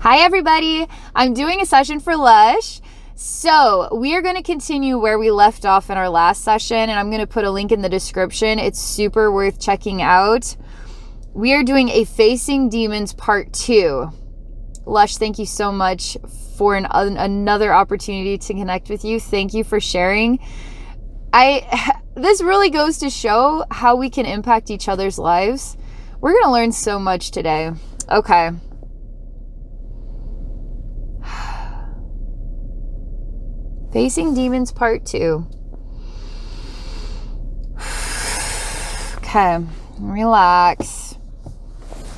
Hi everybody, I'm doing a session for Lush. So we are going to continue where we left off in our last session, and I'm going to put a link in the description. It's super worth checking out. We are doing a Facing Demons Part 2. Lush, thank you so much for another opportunity to connect with you. Thank you for sharing. This really goes to show how we can impact each other's lives. We're going to learn so much today. Okay. Facing Demons Part 2. Okay, relax.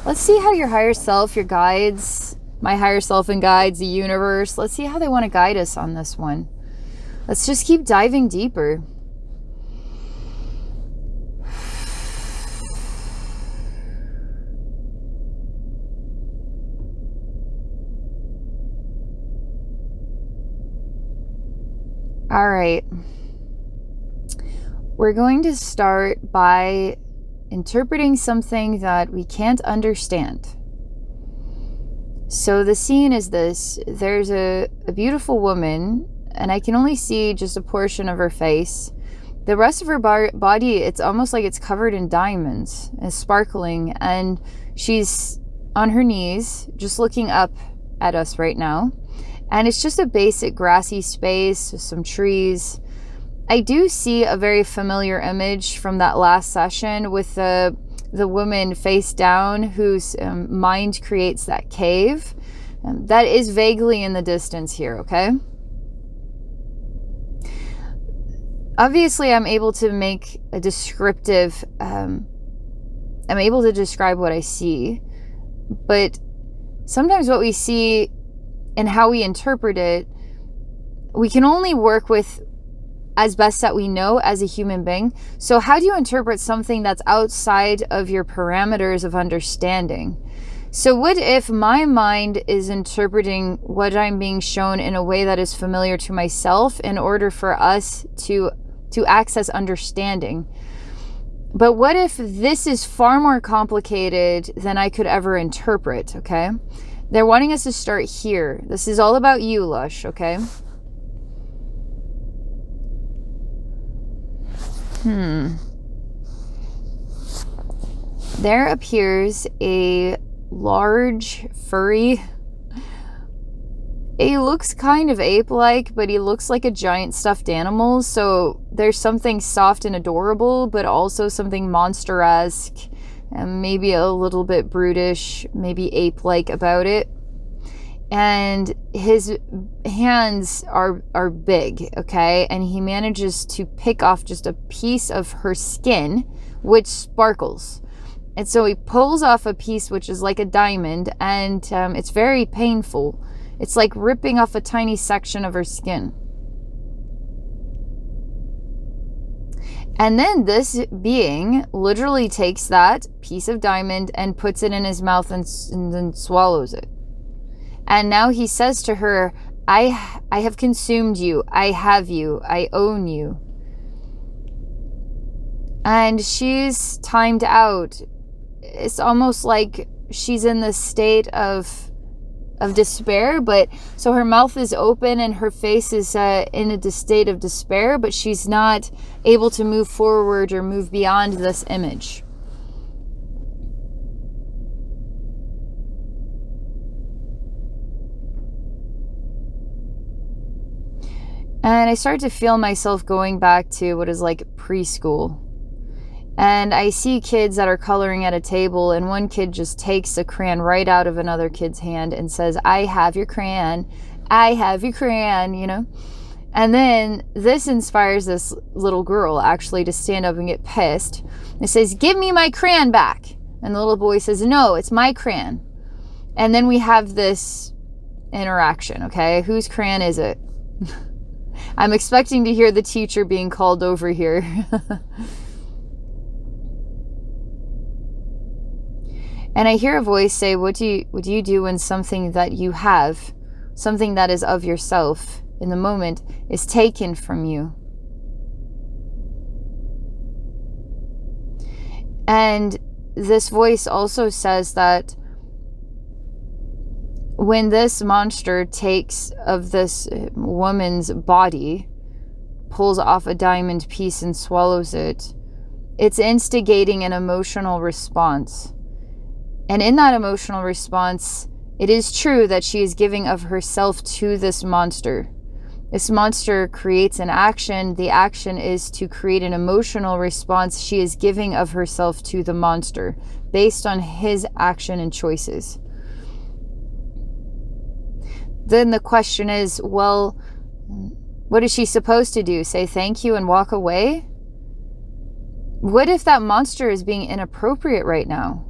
Let's see how your higher self, your guides, my higher self and guides, the universe, let's see how they want to guide us on this one. Let's just keep diving deeper. All right, we're going to start by interpreting something that we can't understand. So the scene is this. There's a beautiful woman, and I can only see just a portion of her face. The rest of her body, it's almost like it's covered in diamonds and sparkling, and she's on her knees just looking up at us right now. And it's just a basic grassy space with some trees. I do see a very familiar image from that last session with the woman face down whose mind creates that cave. That is vaguely in the distance here, okay? Obviously, I'm able to make a descriptive, I'm able to describe what I see, but sometimes what we see and how we interpret it, we can only work with as best that we know as a human being. So how do you interpret something that's outside of your parameters of understanding? So what if my mind is interpreting what I'm being shown in a way that is familiar to myself in order for us to access understanding? But what if this is far more complicated than I could ever interpret, okay? They're wanting us to start here. This is all about you, Lush, okay? There appears a large, furry... He looks kind of ape-like, but he looks like a giant stuffed animal. So there's something soft and adorable, but also something monster-esque. And maybe a little bit brutish, maybe ape-like about it. And his hands are big, okay? And he manages to pick off just a piece of her skin, which sparkles. And so he pulls off a piece which is like a diamond, and it's very painful. It's like ripping off a tiny section of her skin. And then this being literally takes that piece of diamond and puts it in his mouth and then swallows it. And now he says to her, I have consumed you. I have you. I own you. And she's timed out. It's almost like she's in this state of despair, but so her mouth is open and her face is in a state of despair, but she's not able to move forward or move beyond this image. And I start to feel myself going back to what is like preschool. And I see kids that are coloring at a table, and one kid just takes a crayon right out of another kid's hand and says, I have your crayon. I have your crayon, you know? And then this inspires this little girl actually to stand up and get pissed. It says, give me my crayon back. And the little boy says, no, it's my crayon. And then we have this interaction, okay? Whose crayon is it? I'm expecting to hear the teacher being called over here. And I hear a voice say, what do you do when something that you have, something that is of yourself in the moment, is taken from you? And this voice also says that when this monster takes of this woman's body, pulls off a diamond piece and swallows it, it's instigating an emotional response. And in that emotional response, it is true that she is giving of herself to this monster. This monster creates an action. The action is to create an emotional response. She is giving of herself to the monster based on his action and choices. Then the question is, well, what is she supposed to do? Say thank you and walk away? What if that monster is being inappropriate right now?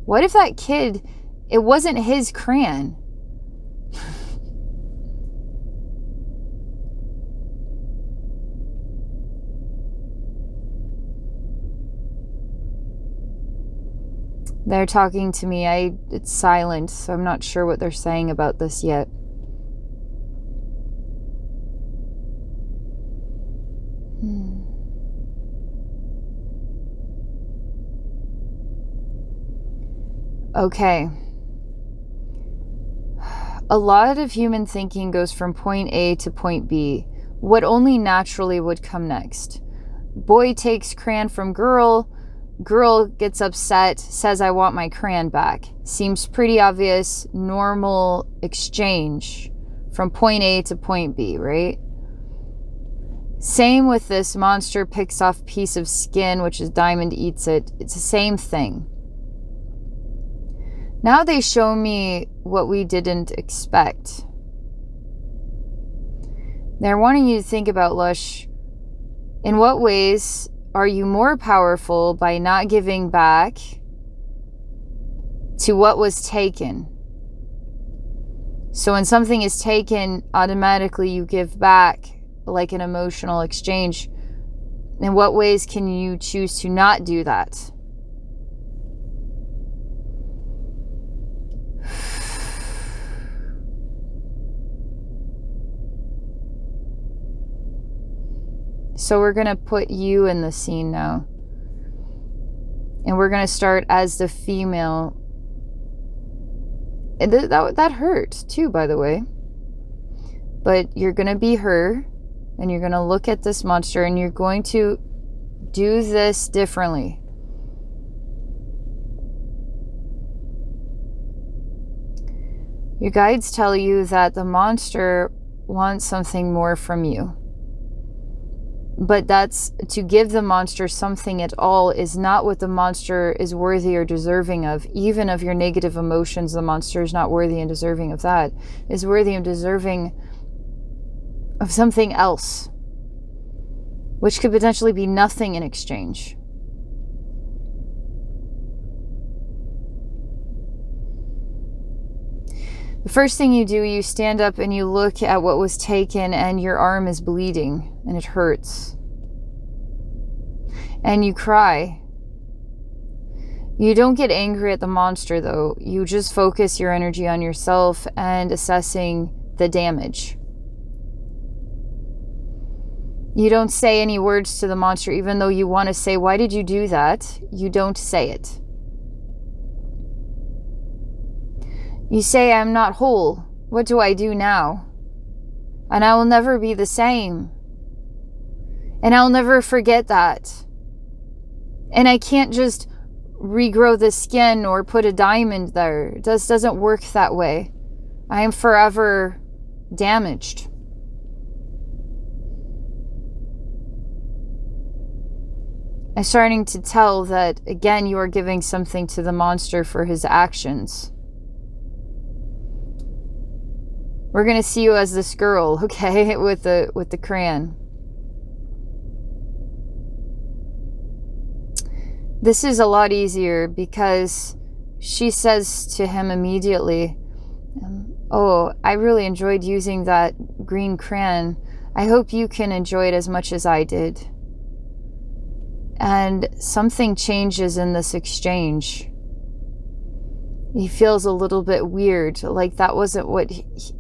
What if that kid, it wasn't his crayon? They're talking to me. It's silent, so I'm not sure what they're saying about this yet. Okay. A lot of human thinking goes from point A to point B. What only naturally would come next? Boy takes crayon from girl. Girl gets upset, says, I want my crayon back. Seems pretty obvious, normal exchange from point A to point B, right? Same with this monster, picks off piece of skin, which is diamond, eats it. It's the same thing. Now they show me what we didn't expect. They're wanting you to think about, Lush, in what ways are you more powerful by not giving back to what was taken? So when something is taken, automatically you give back, like an emotional exchange. In what ways can you choose to not do that? So we're going to put you in the scene now. And we're going to start as the female. That hurt too, by the way. But you're going to be her. And you're going to look at this monster. And you're going to do this differently. Your guides tell you that the monster wants something more from you. But that's to give the monster something at all is not what the monster is worthy or deserving of. Even of your negative emotions, the monster is not worthy and deserving of that. Is worthy and deserving of something else, which could potentially be nothing in exchange. The first thing you do, you stand up and you look at what was taken and your arm is bleeding and it hurts. And you cry. You don't get angry at the monster though. You just focus your energy on yourself and assessing the damage. You don't say any words to the monster even though you want to say, why did you do that? You don't say it. You say, I'm not whole. What do I do now? And I will never be the same. And I'll never forget that. And I can't just regrow the skin or put a diamond there. It doesn't work that way. I am forever damaged. I'm starting to tell that, again, you are giving something to the monster for his actions. We're going to see you as this girl, okay, with the crayon. This is a lot easier because she says to him immediately, oh, I really enjoyed using that green crayon. I hope you can enjoy it as much as I did. And something changes in this exchange. He feels a little bit weird, like that wasn't what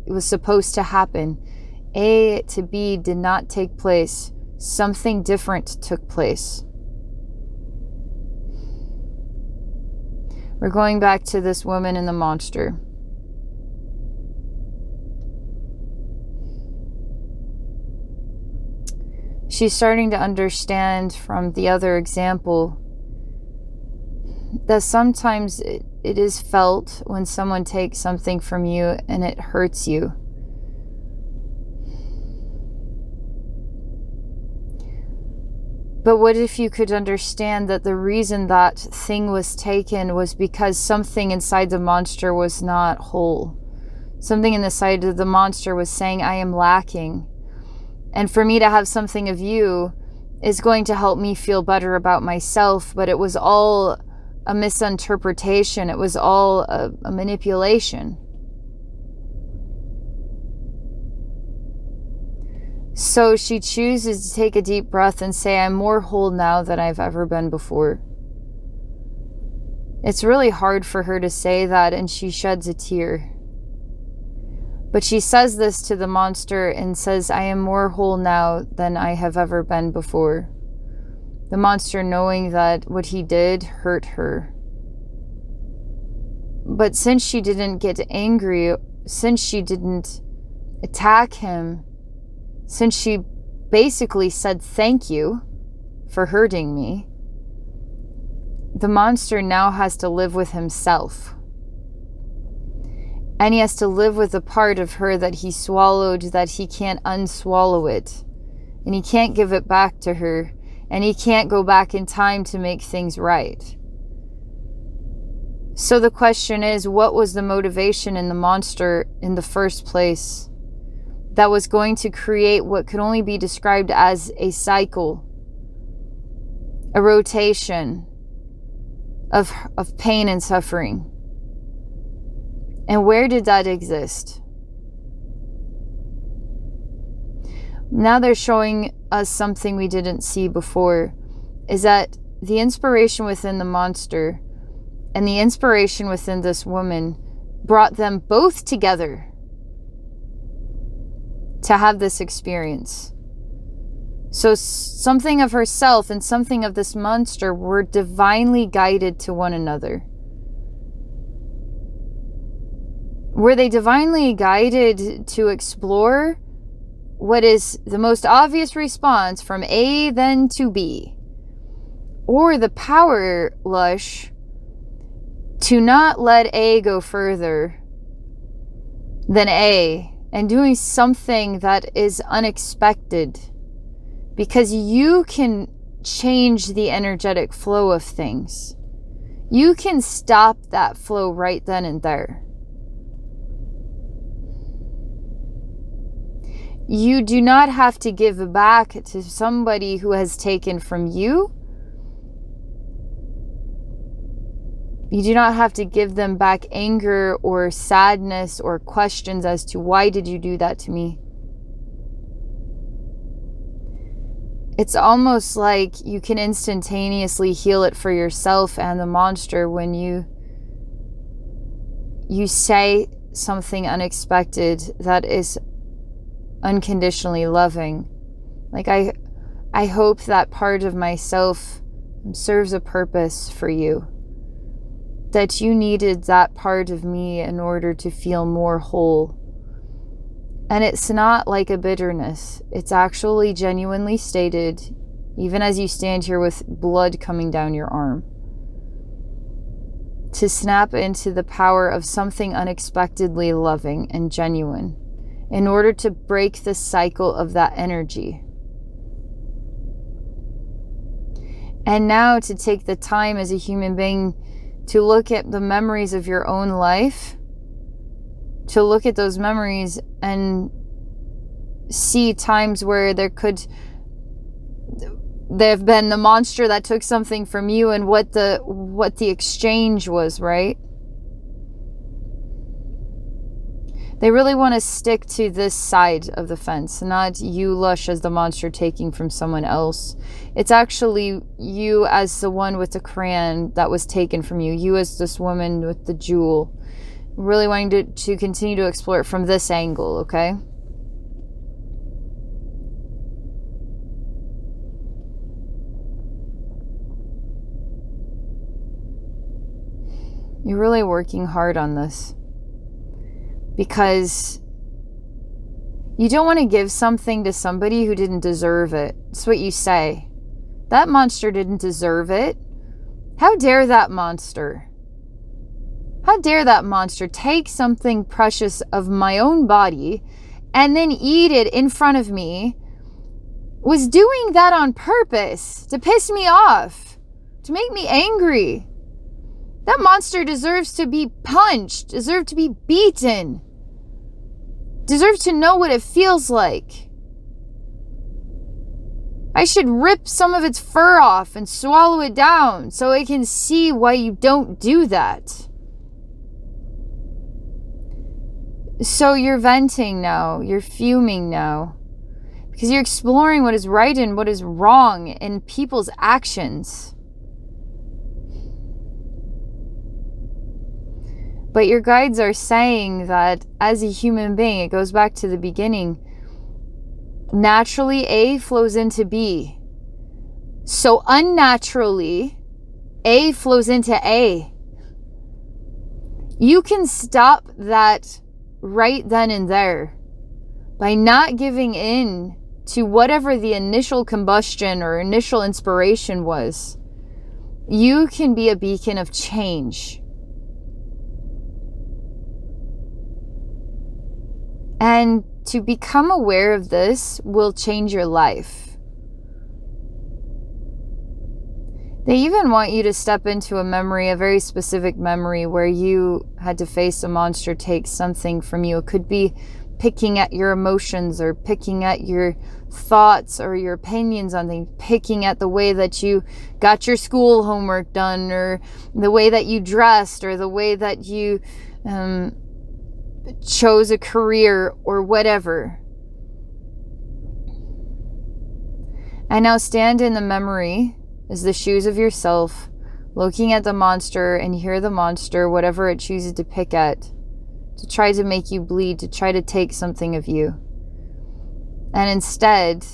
was supposed to happen. A to B did not take place. Something different took place. We're going back to this woman and the monster. she's starting to understand from the other example that sometimes it is felt when someone takes something from you and it hurts you. But what if you could understand that the reason that thing was taken was because something inside the monster was not whole. Something in the side of the monster was saying, I am lacking. And for me to have something of you is going to help me feel better about myself, but it was all a misinterpretation. It was all a manipulation. So she chooses to take a deep breath and say, I'm more whole now than I've ever been before. It's really hard for her to say that, and she sheds a tear. But she says this to the monster and says, I am more whole now than I have ever been before. The monster, knowing that what he did hurt her. But since she didn't get angry, since she didn't attack him, since she basically said thank you for hurting me, the monster now has to live with himself. And he has to live with a part of her that he swallowed, that he can't unswallow it. And he can't give it back to her. And he can't go back in time to make things right. So the question is, what was the motivation in the monster in the first place that was going to create what could only be described as a cycle, a rotation of pain and suffering? And where did that exist? Now they're showing us something we didn't see before, is that the inspiration within the monster and the inspiration within this woman brought them both together to have this experience. So something of herself and something of this monster were divinely guided to one another. Were they divinely guided to explore what is the most obvious response from A then to B? Or the power lush to not let A go further than A and doing something that is unexpected? Because you can change the energetic flow of things. You can stop that flow right then and there. You do not have to give back to somebody who has taken from you. You do not have to give them back anger or sadness or questions as to why did you do that to me. It's almost like you can instantaneously heal it for yourself and the monster when you say something unexpected that is unconditionally loving. Like I hope that part of myself serves a purpose for you. That you needed that part of me in order to feel more whole. And it's not like a bitterness. It's actually genuinely stated, even as you stand here with blood coming down your arm. To snap into the power of something unexpectedly loving and genuine in order to break the cycle of that energy. And now to take the time as a human being to look at the memories of your own life, to look at those memories and see times where there have been the monster that took something from you and what the exchange was, right? They really want to stick to this side of the fence, not you, Lush, as the monster taking from someone else. It's actually you as the one with the crayon that was taken from you. You as this woman with the jewel. Really wanting to continue to explore it from this angle, okay? You're really working hard on this. Because You don't want to give something to somebody who didn't deserve it. That's what you say. That monster didn't deserve it. How dare that monster? How dare that monster take something precious of my own body and then eat it in front of me? Was doing that on purpose to piss me off, to make me angry. That monster deserves to be punched, deserves to be beaten, deserves to know what it feels like. I should rip some of its fur off and swallow it down so it can see why you don't do that. So you're venting now, you're fuming now, because you're exploring what is right and what is wrong in people's actions. But your guides are saying that as a human being, it goes back to the beginning, naturally A flows into B. So unnaturally, A flows into A. You can stop that right then and there by not giving in to whatever the initial combustion or initial inspiration was. You can be a beacon of change. And to become aware of this will change your life. They even want you to step into a memory, a very specific memory, where you had to face a monster take something from you. It could be picking at your emotions or picking at your thoughts or your opinions on things, picking at the way that you got your school homework done, or the way that you dressed, or the way that you chose a career, or whatever. And now stand in the memory as the shoes of yourself, looking at the monster, and hear the monster, whatever it chooses to pick at, to try to make you bleed, to try to take something of you. And instead,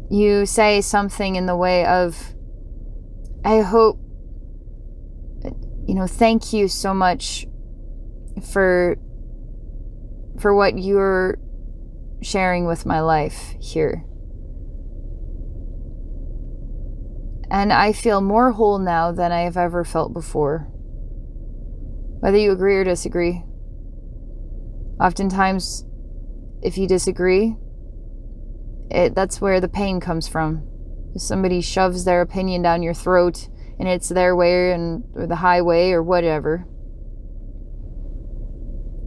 you say something in the way of, I hope, thank you so much for what you're sharing with my life here. And I feel more whole now than I have ever felt before. Whether you agree or disagree. Oftentimes, if you disagree, that's where the pain comes from. If somebody shoves their opinion down your throat and it's their way or the highway or whatever.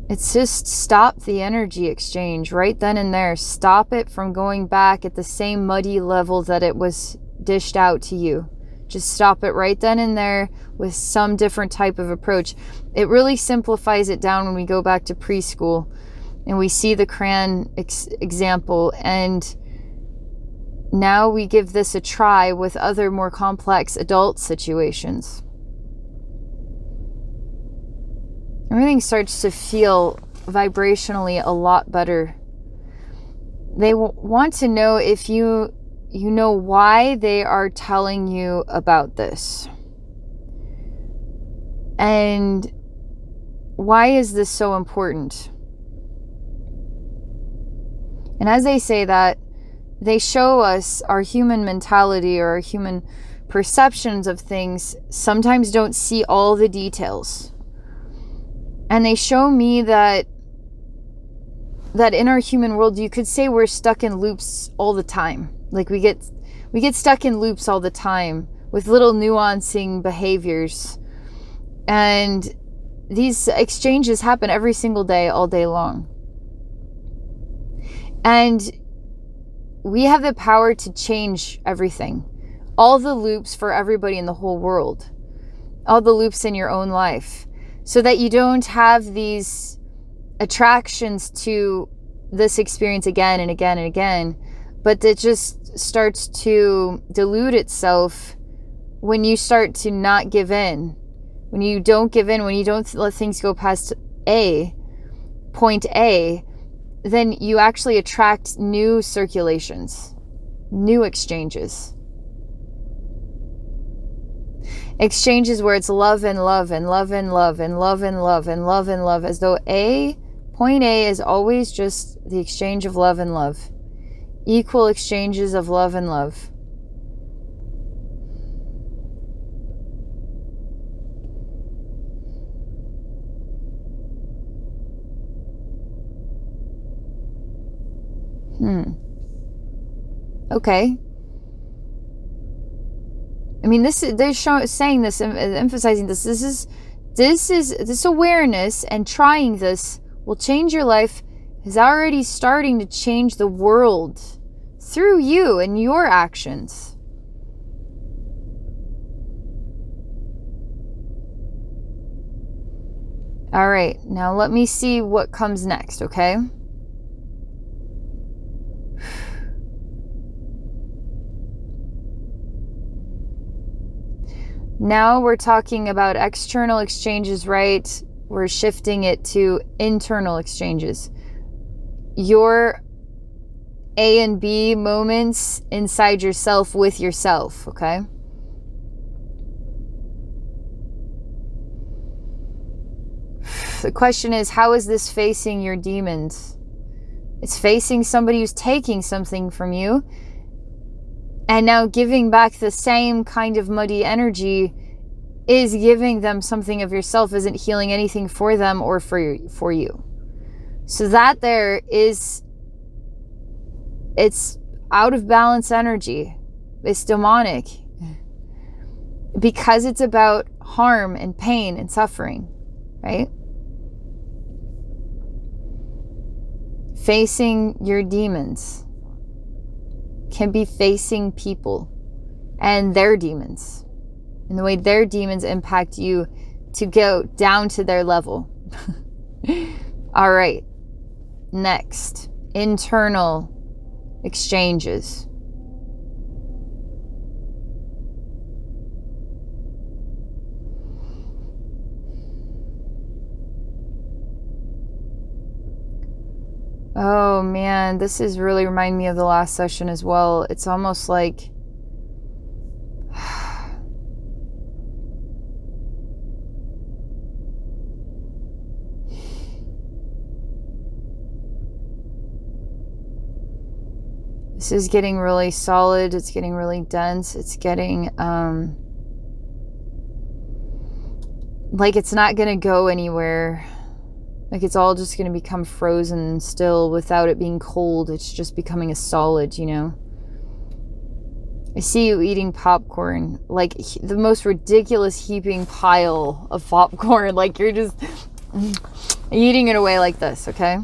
It's just stop the energy exchange right then and there. Stop it from going back at the same muddy level that it was dished out to you. Just stop it right then and there with some different type of approach. It really simplifies it down when we go back to preschool and we see the crayon example, and now we give this a try with other more complex adult situations. Everything starts to feel vibrationally a lot better. They want to know if you know why they are telling you about this. And why is this so important? And as they say that, they show us our human mentality or our human perceptions of things sometimes don't see all the details. And they show me that in our human world, you could say we're stuck in loops all the time. Like we get stuck in loops all the time with little nuancing behaviors. And these exchanges happen every single day, all day long. And we have the power to change everything. All the loops for everybody in the whole world. All the loops in your own life. So that you don't have these attractions to this experience again and again and again. But it just starts to dilute itself when you start to not give in. When you don't give in, when you don't let things go past point A, then you actually attract new circulations, new exchanges. Exchanges where it's love and love and love and love and love and love and love and love, as though A Point A is always just the exchange of love and love. Equal exchanges of love and love. Okay. I mean, they're saying this, emphasizing this. This awareness and trying this will change your life, is already starting to change the world through you and your actions. All right, now let me see what comes next, okay? Now we're talking about external exchanges, right? We're shifting it to internal exchanges. Your A and B moments inside yourself with yourself, okay? The question is, how is this facing your demons? It's facing somebody who's taking something from you, and now giving back the same kind of muddy energy is giving them something of yourself, isn't healing anything for them or for you. So that there is, it's out of balance energy. It's demonic. Because it's about harm and pain and suffering, right? Facing your demons can be facing people and their demons, and the way their demons impact you to go down to their level. All right, next, internal exchanges. Oh man, this is really reminding me of the last session as well. It's almost like this is getting really solid. It's getting really dense. It's getting like it's not gonna go anywhere. Like it's all just going to become frozen still without it being cold. It's just becoming a solid, you know. I see you eating popcorn, like the most ridiculous heaping pile of popcorn. Like you're just eating it away like this, okay?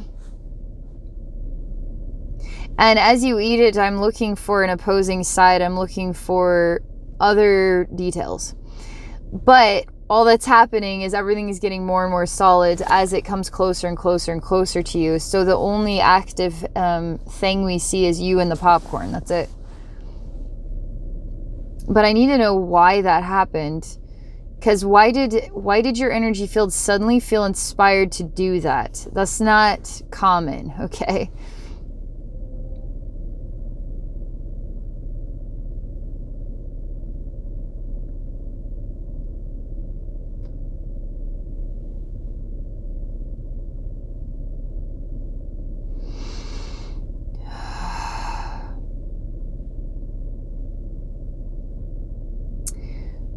And as you eat it, I'm looking for an opposing side. I'm looking for other details. But all that's happening is everything is getting more and more solid as it comes closer and closer and closer to you. So the only active thing we see is you and the popcorn. That's it. But I need to know why that happened. Because why did your energy field suddenly feel inspired to do that? That's not common, okay?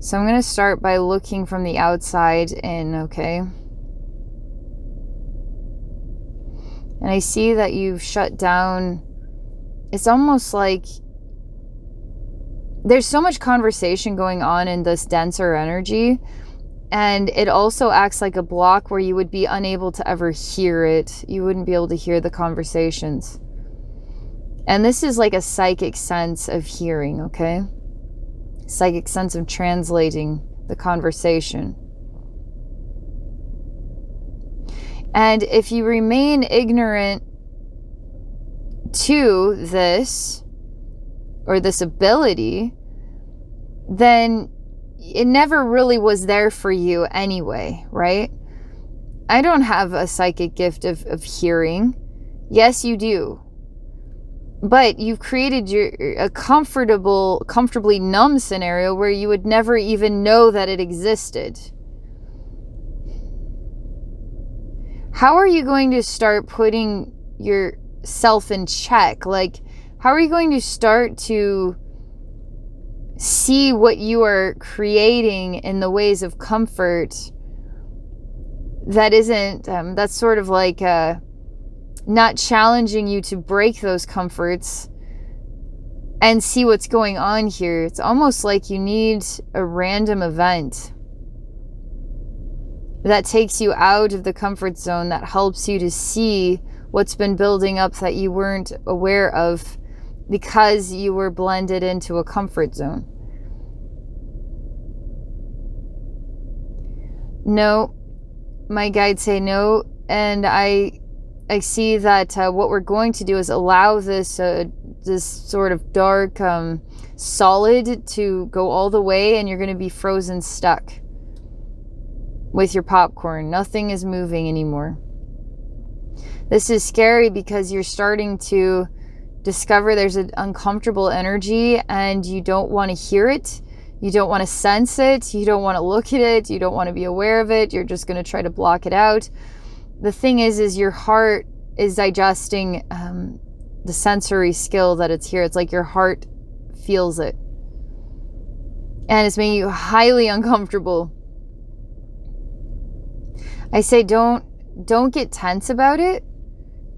So I'm going to start by looking from the outside in, okay? And I see that you've shut down. It's almost like there's so much conversation going on in this denser energy, and it also acts like a block where you would be unable to ever hear it. You wouldn't be able to hear the conversations. And this is like a psychic sense of hearing, okay? Psychic sense of translating the conversation. And if you remain ignorant to this, or this ability, then it never really was there for you anyway, right? I don't have a psychic gift of hearing. Yes, you do. But you've created a comfortably numb scenario where you would never even know that it existed. how are you going to start putting yourself in check? Like, how are you going to start to see what you are creating in the ways of comfort that isn't, that's sort of like not challenging you to break those comforts and see what's going on here? It's almost like you need a random event that takes you out of the comfort zone, that helps you to see what's been building up that you weren't aware of because you were blended into a comfort zone. No, my guides say no, and I see that what we're going to do is allow this this sort of dark solid to go all the way, and you're going to be frozen stuck with your popcorn. Nothing is moving anymore. This is scary because you're starting to discover there's an uncomfortable energy, and you don't want to hear it. You don't want to sense it. You don't want to look at it. You don't want to be aware of it. You're just going to try to block it out. The thing is your heart is digesting the sensory skill that it's here. It's like your heart feels it. And it's making you highly uncomfortable. I say don't get tense about it,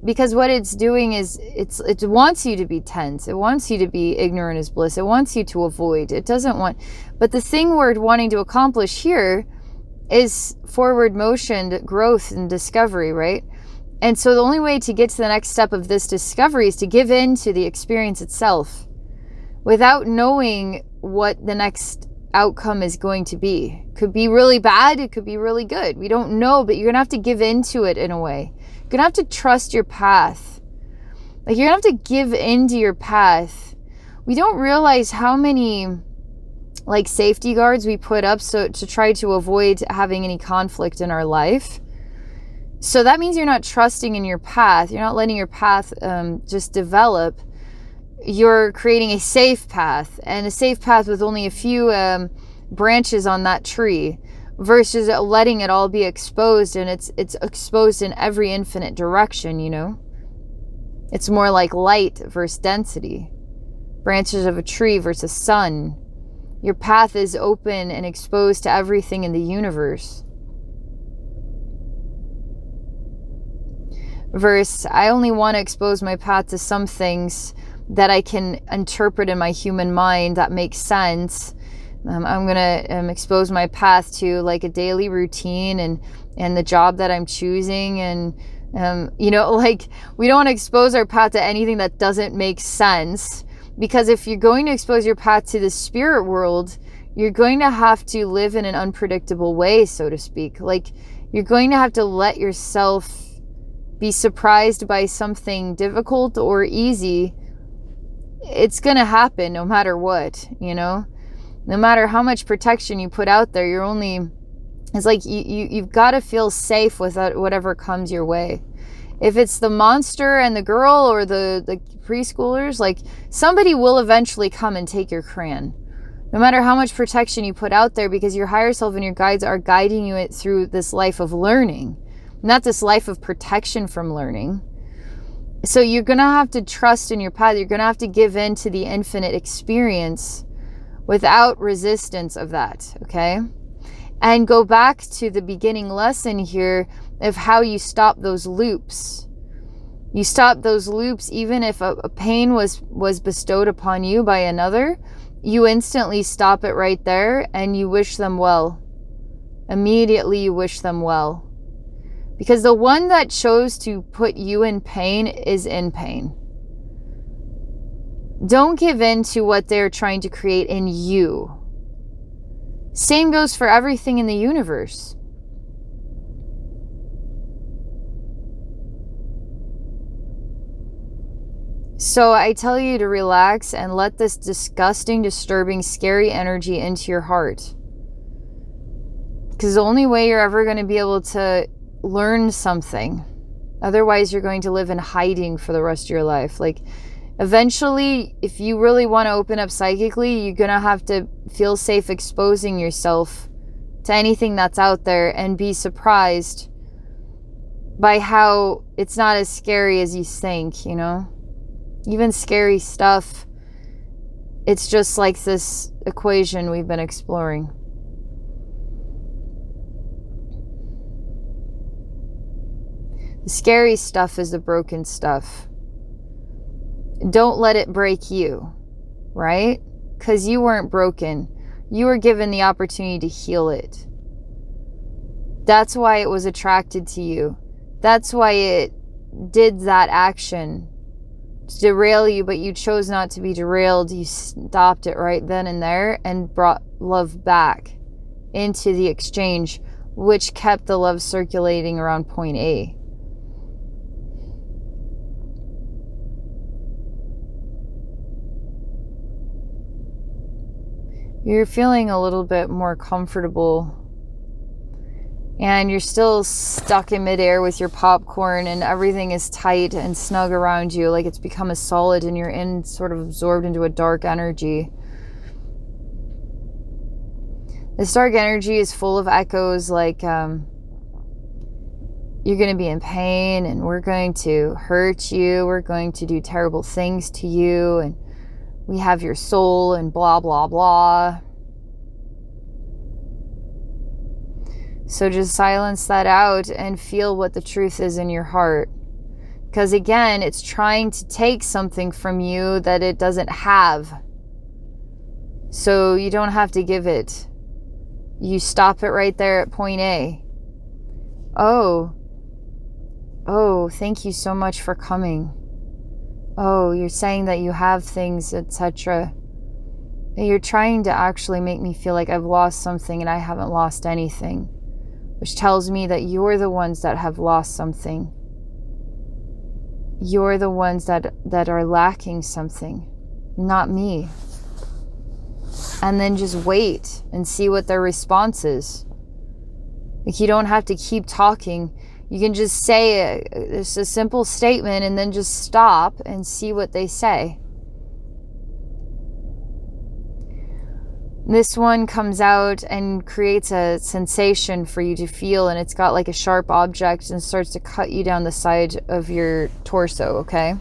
because what it's doing is it wants you to be tense. It wants you to be ignorant is bliss. It wants you to avoid. It doesn't want. But the thing we're wanting to accomplish here is forward motion, growth, and discovery, right? And so the only way to get to the next step of this discovery is to give in to the experience itself without knowing what the next outcome is going to be. Could be really bad. It could be really good. We don't know, but you're going to have to give into it in a way. You're going to have to trust your path. Like, you're going to have to give into your path. We don't realize how many like safety guards we put up so to try to avoid having any conflict in our life. So that means you're not trusting in your path. You're not letting your path just develop. You're creating a safe path, and a safe path with only a few branches on that tree, versus letting it all be exposed, and it's exposed in every infinite direction, you know? It's more like light versus density. Branches of a tree versus sun. Your path is open and exposed to everything in the universe. Versus, I only want to expose my path to some things that I can interpret in my human mind that makes sense. I'm going to expose my path to like a daily routine and the job that I'm choosing. And, you know, like, we don't want to expose our path to anything that doesn't make sense. Because if you're going to expose your path to the spirit world, you're going to have to live in an unpredictable way, so to speak. Like, you're going to have to let yourself be surprised by something difficult or easy. It's going to happen no matter what, you know? No matter how much protection you put out there, it's like you've got to feel safe with whatever comes your way. If it's the monster and the girl or the preschoolers, like, somebody will eventually come and take your crayon. No matter how much protection you put out there, because your higher self and your guides are guiding you through this life of learning, not this life of protection from learning. So you're going to have to trust in your path. You're going to have to give in to the infinite experience without resistance of that, okay? And go back to the beginning lesson here of how you stop those loops. You stop those loops even if a pain was bestowed upon you by another. You instantly stop it right there and you wish them well. Immediately you wish them well. Because the one that chose to put you in pain is in pain. Don't give in to what they're trying to create in you. Same goes for everything in the universe. So I tell you to relax and let this disgusting, disturbing, scary energy into your heart. Because the only way you're ever going to be able to learn something, otherwise you're going to live in hiding for the rest of your life. Like, eventually, if you really want to open up psychically, you're going to have to feel safe exposing yourself to anything that's out there and be surprised by how it's not as scary as you think, you know? Even scary stuff, it's just like this equation we've been exploring. The scary stuff is the broken stuff. Don't let it break you, right? Because you weren't broken. You were given the opportunity to heal it. That's why it was attracted to you. That's why it did that action to derail you, but you chose not to be derailed. You stopped it right then and there and brought love back into the exchange, which kept the love circulating around point A. You're feeling a little bit more comfortable, and you're still stuck in midair with your popcorn, and everything is tight and snug around you, like it's become a solid, and you're in sort of absorbed into a dark energy. This dark energy is full of echoes like you're going to be in pain, and we're going to hurt you, we're going to do terrible things to you, and we have your soul, and blah, blah, blah. So just silence that out and feel what the truth is in your heart. Because again, it's trying to take something from you that it doesn't have. So you don't have to give it. You stop it right there at point A. Oh, thank you so much for coming. Oh, you're saying that you have things, etc. You're trying to actually make me feel like I've lost something and I haven't lost anything, which tells me that you're the ones that have lost something. You're the ones that are lacking something, not me. And then just wait and see what their response is. Like, you don't have to keep talking. You can just say it's a simple statement and then just stop and see what they say. This one comes out and creates a sensation for you to feel, and it's got like a sharp object and starts to cut you down the side of your torso, okay?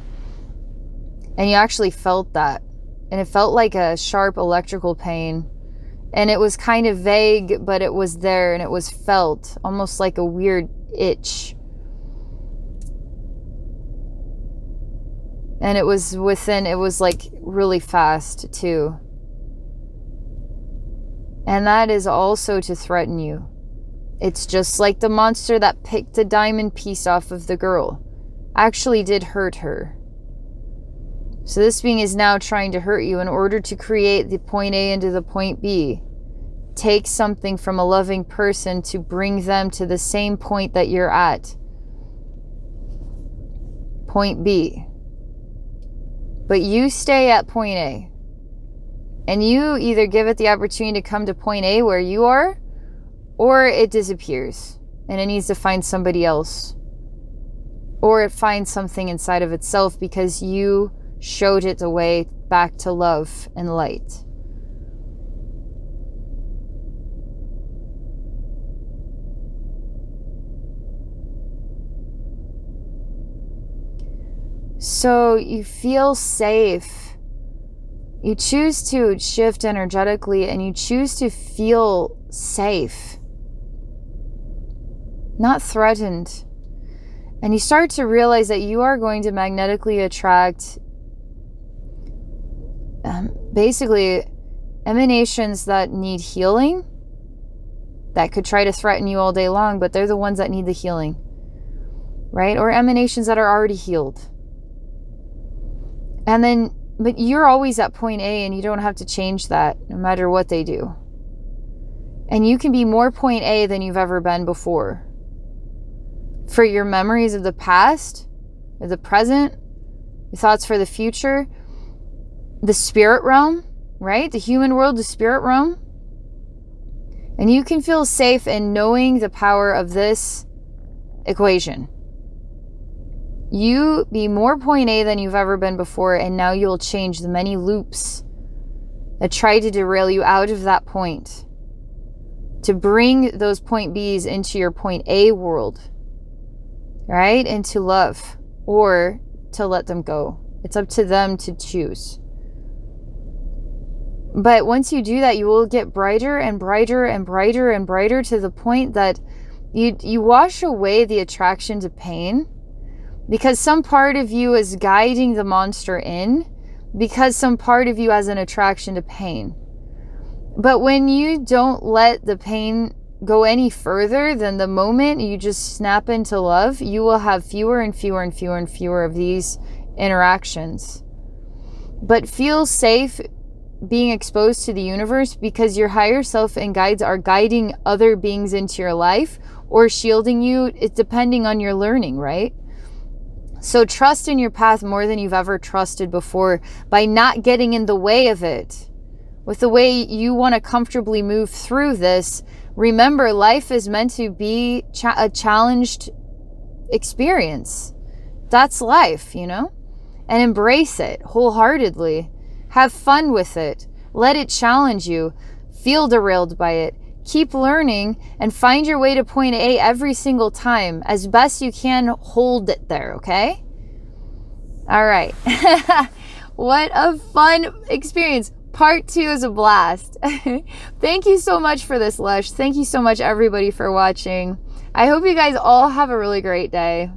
And you actually felt that. And it felt like a sharp electrical pain. And it was kind of vague, but it was there and it was felt, almost like a weird itch. And it was like really fast too. And that is also to threaten you. It's just like the monster that picked a diamond piece off of the girl. Actually did hurt her. So this being is now trying to hurt you in order to create the point A into the point B. Take something from a loving person to bring them to the same point that you're at. Point B. But you stay at point A. And you either give it the opportunity to come to point A where you are, or it disappears and it needs to find somebody else. Or it finds something inside of itself because you showed it the way back to love and light. So you feel safe. You choose to shift energetically and you choose to feel safe, not threatened. And you start to realize that you are going to magnetically attract basically emanations that need healing, that could try to threaten you all day long, but they're the ones that need the healing, right? Or emanations that are already healed. And then, but you're always at point A and you don't have to change that no matter what they do. And you can be more point A than you've ever been before. For your memories of the past, or the present, your thoughts for the future, the spirit realm, right? The human world, the spirit realm. And you can feel safe in knowing the power of this equation. You be more point A than you've ever been before, and now you'll change the many loops that try to derail you out of that point, to bring those point Bs into your point A world. right? And to love or to let them go. It's up to them to choose. But once you do that, you will get brighter and brighter and brighter and brighter to the point that you wash away the attraction to pain, because some part of you is guiding the monster in, because some part of you has an attraction to pain. But when you don't let the pain go any further than the moment you just snap into love, you will have fewer and fewer and fewer and fewer of these interactions. But feel safe being exposed to the universe, because your higher self and guides are guiding other beings into your life or shielding you. It's depending on your learning, right? So trust in your path more than you've ever trusted before by not getting in the way of it. With the way you want to comfortably move through this, remember, life is meant to be a challenged experience. That's life, you know? And embrace it wholeheartedly. Have fun with it. Let it challenge you. Feel derailed by it. Keep learning and find your way to point A every single time. As best you can, hold it there, okay? All right. What a fun experience. Part 2 is a blast. Thank you so much for this, Lush. Thank you so much, everybody, for watching. I hope you guys all have a really great day.